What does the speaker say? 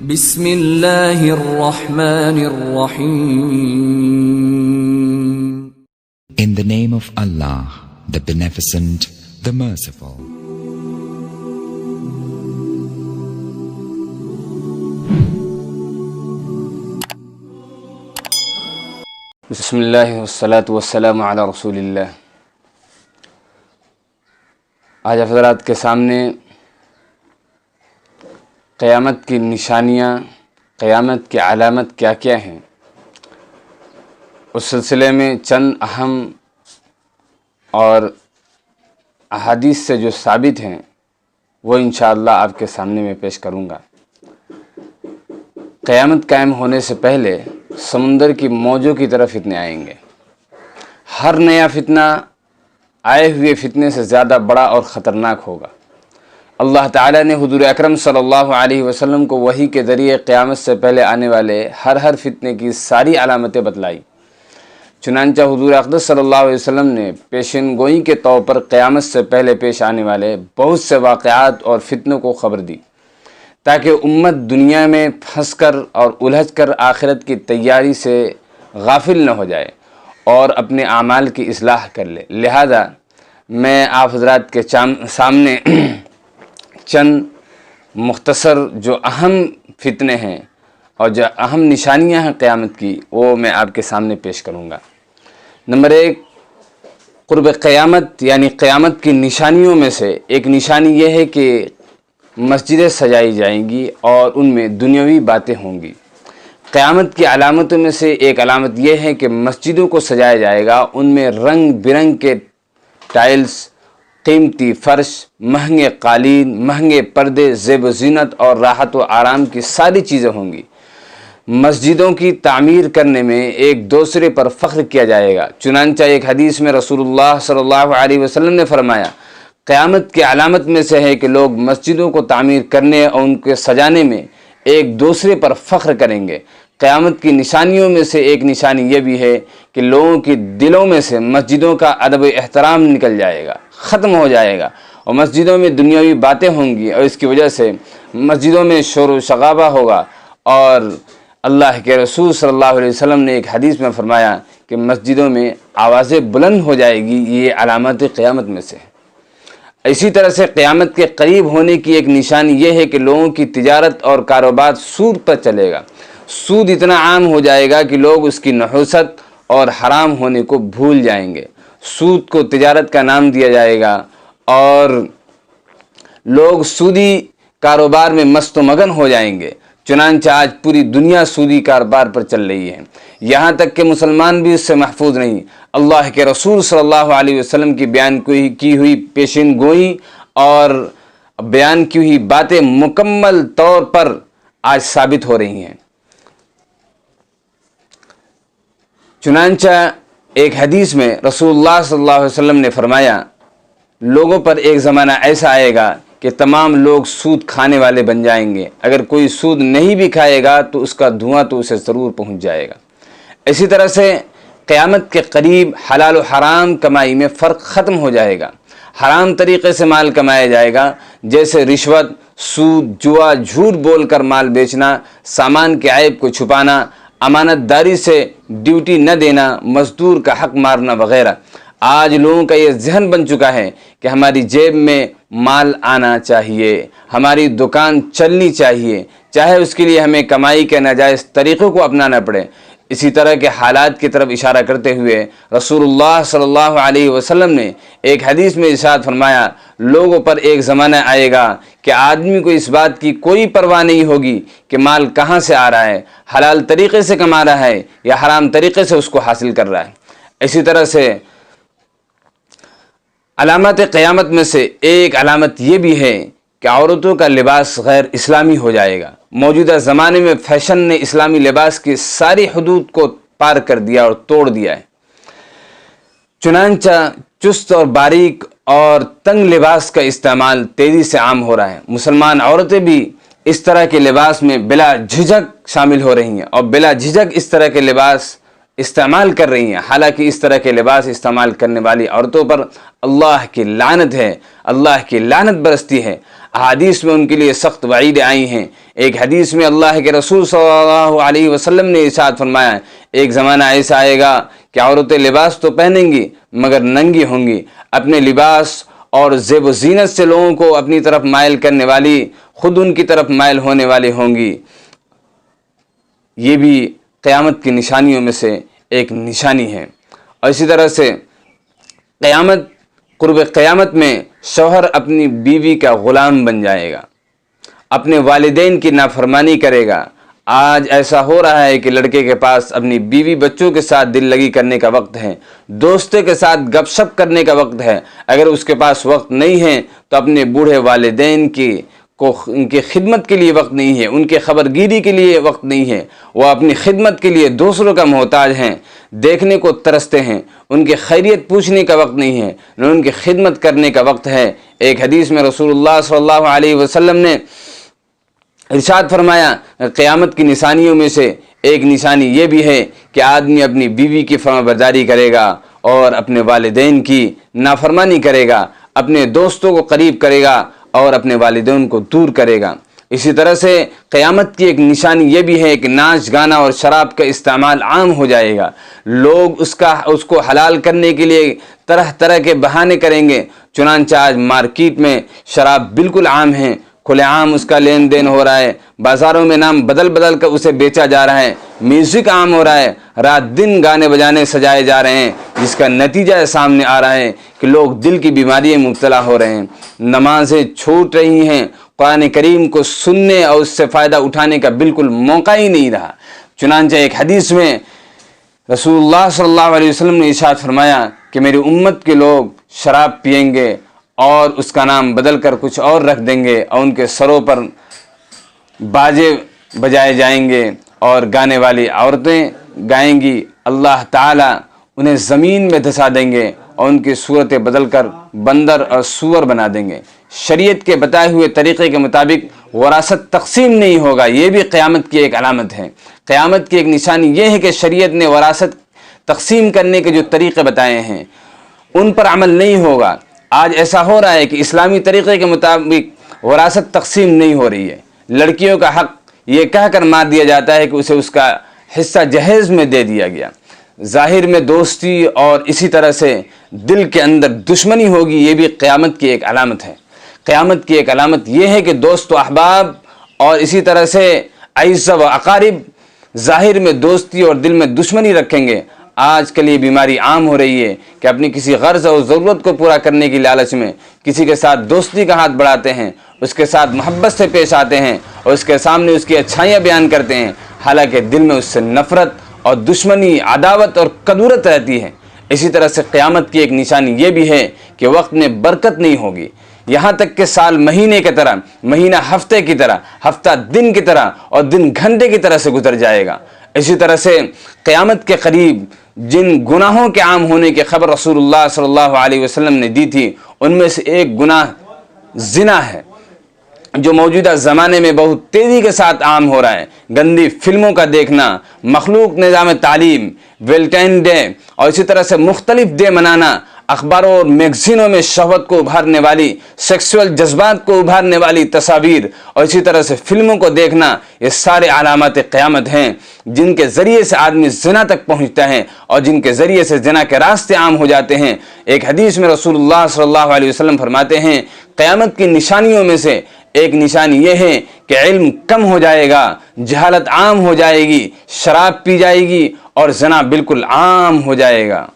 بسم اللہ الرحمن الرحیم. In the name of Allah, the Beneficent, the Merciful. بسم اللہ والصلاة والسلام علی رسول اللہ. آج حضرات کے سامنے قیامت کی نشانیاں، قیامت کی علامت کیا کیا ہیں، اس سلسلے میں چند اہم اور احادیث سے جو ثابت ہیں وہ انشاءاللہ آپ کے سامنے میں پیش کروں گا. قیامت قائم ہونے سے پہلے سمندر کی موجوں کی طرف فتنے آئیں گے. ہر نیا فتنہ آئے ہوئے فتنے سے زیادہ بڑا اور خطرناک ہوگا. اللہ تعالیٰ نے حضور اکرم صلی اللہ علیہ وسلم کو وحی کے ذریعے قیامت سے پہلے آنے والے ہر فتنے کی ساری علامتیں بتلائی. چنانچہ حضور اقدس صلی اللہ علیہ وسلم نے پیشن گوئی کے طور پر قیامت سے پہلے پیش آنے والے بہت سے واقعات اور فتنوں کو خبر دی، تاکہ امت دنیا میں پھنس کر اور الجھ کر آخرت کی تیاری سے غافل نہ ہو جائے اور اپنے اعمال کی اصلاح کر لے. لہذا میں آپ حضرات کے سامنے چند مختصر جو اہم فتنے ہیں اور جو اہم نشانیاں ہیں قیامت کی، وہ میں آپ کے سامنے پیش کروں گا. نمبر 1، قرب قیامت یعنی قیامت کی نشانیوں میں سے ایک نشانی یہ ہے کہ مسجدیں سجائی جائیں گی اور ان میں دنیاوی باتیں ہوں گی. قیامت کی علامتوں میں سے ایک علامت یہ ہے کہ مسجدوں کو سجایا جائے گا، ان میں رنگ برنگ کے ٹائلز، قیمتی فرش، مہنگے قالین، مہنگے پردے، زیب و زینت اور راحت و آرام کی ساری چیزیں ہوں گی. مسجدوں کی تعمیر کرنے میں ایک دوسرے پر فخر کیا جائے گا. چنانچہ ایک حدیث میں رسول اللہ صلی اللہ علیہ وسلم نے فرمایا، قیامت کی علامت میں سے ہے کہ لوگ مسجدوں کو تعمیر کرنے اور ان کے سجانے میں ایک دوسرے پر فخر کریں گے. قیامت کی نشانیوں میں سے ایک نشانی یہ بھی ہے کہ لوگوں کے دلوں میں سے مسجدوں کا ادب و احترام نکل جائے گا، ختم ہو جائے گا، اور مسجدوں میں دنیاوی باتیں ہوں گی، اور اس کی وجہ سے مسجدوں میں شور و شغابہ ہوگا. اور اللہ کے رسول صلی اللہ علیہ وسلم نے ایک حدیث میں فرمایا کہ مسجدوں میں آوازیں بلند ہو جائے گی. یہ علامات قیامت میں سے ہے. اسی طرح سے قیامت کے قریب ہونے کی ایک نشانی یہ ہے کہ لوگوں کی تجارت اور کاروبار سود پر چلے گا. سود اتنا عام ہو جائے گا کہ لوگ اس کی نحوست اور حرام ہونے کو بھول جائیں گے. سود کو تجارت کا نام دیا جائے گا اور لوگ سودی کاروبار میں مست و مگن ہو جائیں گے. چنانچہ آج پوری دنیا سودی کاروبار پر چل رہی ہے، یہاں تک کہ مسلمان بھی اس سے محفوظ نہیں. اللہ کے رسول صلی اللہ علیہ وسلم کی بیان کی ہوئی پیشین گوئی اور بیان کی ہوئی باتیں مکمل طور پر آج ثابت ہو رہی ہیں. چنانچہ ایک حدیث میں رسول اللہ صلی اللہ علیہ وسلم نے فرمایا، لوگوں پر ایک زمانہ ایسا آئے گا کہ تمام لوگ سود کھانے والے بن جائیں گے. اگر کوئی سود نہیں بھی کھائے گا تو اس کا دھواں تو اسے ضرور پہنچ جائے گا. اسی طرح سے قیامت کے قریب حلال و حرام کمائی میں فرق ختم ہو جائے گا. حرام طریقے سے مال کمایا جائے گا، جیسے رشوت، سود، جوا، جھوٹ بول کر مال بیچنا، سامان کے عیب کو چھپانا، امانت داری سے ڈیوٹی نہ دینا، مزدور کا حق مارنا وغیرہ. آج لوگوں کا یہ ذہن بن چکا ہے کہ ہماری جیب میں مال آنا چاہیے، ہماری دکان چلنی چاہیے، چاہے اس کے لیے ہمیں کمائی کے ناجائز طریقوں کو اپنانا پڑے. اسی طرح کے حالات کی طرف اشارہ کرتے ہوئے رسول اللہ صلی اللہ علیہ وسلم نے ایک حدیث میں ارشاد فرمایا، لوگوں پر ایک زمانہ آئے گا کہ آدمی کو اس بات کی کوئی پرواہ نہیں ہوگی کہ مال کہاں سے آ رہا ہے، حلال طریقے سے کما رہا ہے یا حرام طریقے سے اس کو حاصل کر رہا ہے. اسی طرح سے علامات قیامت میں سے ایک علامت یہ بھی ہے کہ عورتوں کا لباس غیر اسلامی ہو جائے گا. موجودہ زمانے میں فیشن نے اسلامی لباس کی ساری حدود کو پار کر دیا اور توڑ دیا ہے. چنانچہ چست اور باریک اور تنگ لباس کا استعمال تیزی سے عام ہو رہا ہے. مسلمان عورتیں بھی اس طرح کے لباس میں بلا جھجک شامل ہو رہی ہیں اور بلا جھجک اس طرح کے لباس استعمال کر رہی ہیں، حالانکہ اس طرح کے لباس استعمال کرنے والی عورتوں پر اللہ کی لعنت ہے، اللہ کی لعنت برستی ہے۔ احادیث میں ان کے لیے سخت وعیدیں آئی ہیں۔ ایک حدیث میں اللہ کے رسول صلی اللہ علیہ وسلم نے ارشاد فرمایا، ایک زمانہ ایسا آئے گا کہ عورتیں لباس تو پہنیں گی مگر ننگی ہوں گی، اپنے لباس اور زیب و زینت سے لوگوں کو اپنی طرف مائل کرنے والی خود ان کی طرف مائل ہونے والی ہوں گی۔ یہ بھی قیامت کی نشانیوں میں سے ایک نشانی ہے۔ اور اسی طرح سے قرب قیامت میں شوہر اپنی بیوی کا غلام بن جائے گا، اپنے والدین کی نافرمانی کرے گا۔ آج ایسا ہو رہا ہے کہ لڑکے کے پاس اپنی بیوی بچوں کے ساتھ دل لگی کرنے کا وقت ہے، دوستوں کے ساتھ گپ شپ کرنے کا وقت ہے۔ اگر اس کے پاس وقت نہیں ہے تو اپنے بوڑھے والدین ان کی خدمت کے لیے وقت نہیں ہے، ان کے خبرگیری کے لیے وقت نہیں ہے۔ وہ اپنی خدمت کے لیے دوسروں کا محتاج ہیں، دیکھنے کو ترستے ہیں، ان کی خیریت پوچھنے کا وقت نہیں ہے، نہ ان کی خدمت کرنے کا وقت ہے۔ ایک حدیث میں رسول اللہ صلی اللہ علیہ وسلم نے ارشاد فرمایا، قیامت کی نشانیوں میں سے ایک نشانی یہ بھی ہے کہ آدمی اپنی بیوی کی فرمانبرداری کرے گا اور اپنے والدین کی نافرمانی کرے گا، اپنے دوستوں کو قریب کرے گا اور اپنے والدین کو دور کرے گا۔ اسی طرح سے قیامت کی ایک نشانی یہ بھی ہے کہ ناچ گانا اور شراب کا استعمال عام ہو جائے گا۔ لوگ اس کو حلال کرنے کے لیے طرح طرح کے بہانے کریں گے، چنانچہ آج مارکیٹ میں شراب بالکل عام ہے، کھلے عام اس کا لین دین ہو رہا ہے، بازاروں میں نام بدل بدل کر اسے بیچا جا رہا ہے، میوزک عام ہو رہا ہے، رات دن گانے بجانے سجائے جا رہے ہیں، جس کا نتیجہ سامنے آ رہا ہے کہ لوگ دل کی بیماری میں مبتلا ہو رہے ہیں، نمازیں چھوٹ رہی ہیں، قرآن کریم کو سننے اور اس سے فائدہ اٹھانے کا بالکل موقع ہی نہیں رہا۔ چنانچہ ایک حدیث میں رسول اللہ صلی اللہ علیہ وسلم نے ارشاد فرمایا کہ میری امت کے لوگ شراب پئیں گے اور اس کا نام بدل کر کچھ اور رکھ دیں گے، اور ان کے سروں پر باجے بجائے جائیں گے اور گانے والی عورتیں گائیں گی۔ اللہ تعالیٰ انہیں زمین میں دھسا دیں گے اور ان کی صورتیں بدل کر بندر اور سور بنا دیں گے۔ شریعت کے بتائے ہوئے طریقے کے مطابق وراثت تقسیم نہیں ہوگا، یہ بھی قیامت کی ایک علامت ہے۔ قیامت کی ایک نشانی یہ ہے کہ شریعت نے وراثت تقسیم کرنے کے جو طریقے بتائے ہیں ان پر عمل نہیں ہوگا۔ آج ایسا ہو رہا ہے کہ اسلامی طریقے کے مطابق وراثت تقسیم نہیں ہو رہی ہے، لڑکیوں کا حق یہ کہہ کر مار دیا جاتا ہے کہ اسے اس کا حصہ جہیز میں دے دیا گیا۔ ظاہر میں دوستی اور اسی طرح سے دل کے اندر دشمنی ہوگی، یہ بھی قیامت کی ایک علامت ہے۔ قیامت کی ایک علامت یہ ہے کہ دوست و احباب اور اسی طرح سے اعزہ و اقارب ظاہر میں دوستی اور دل میں دشمنی رکھیں گے۔ آج کل یہ بیماری عام ہو رہی ہے کہ اپنی کسی غرض اور ضرورت کو پورا کرنے کی لالچ میں کسی کے ساتھ دوستی کا ہاتھ بڑھاتے ہیں، اس کے ساتھ محبت سے پیش آتے ہیں اور اس کے سامنے اس کی اچھائیاں بیان کرتے ہیں، حالانکہ دل میں اس سے نفرت اور دشمنی، عداوت اور کدورت رہتی ہے۔ اسی طرح سے قیامت کی ایک نشانی یہ بھی ہے کہ وقت میں برکت نہیں ہوگی، یہاں تک کہ سال مہینے کی طرح، مہینہ ہفتے کی طرح، ہفتہ دن کی طرح اور دن گھنٹے کی طرح سے گزر جائے گا۔ اسی طرح سے قیامت کے قریب جن گناہوں کے عام ہونے کی خبر رسول اللہ صلی اللہ علیہ وسلم نے دی تھی ان میں سے ایک گناہ زنا ہے، جو موجودہ زمانے میں بہت تیزی کے ساتھ عام ہو رہا ہے۔ گندی فلموں کا دیکھنا، مخلوق نظام تعلیم، ویلنٹائن ڈے اور اسی طرح سے مختلف ڈے منانا، اخباروں اور میگزینوں میں شہوت کو ابھارنے والی، سیکسول جذبات کو ابھارنے والی تصاویر اور اسی طرح سے فلموں کو دیکھنا، یہ سارے علامات قیامت ہیں جن کے ذریعے سے آدمی زنا تک پہنچتا ہے اور جن کے ذریعے سے زنا کے راستے عام ہو جاتے ہیں۔ ایک حدیث میں رسول اللہ صلی اللہ علیہ وسلم فرماتے ہیں، قیامت کی نشانیوں میں سے ایک نشانی یہ ہے کہ علم کم ہو جائے گا، جہالت عام ہو جائے گی، شراب پی جائے گی اور زنا بالکل عام ہو جائے گا۔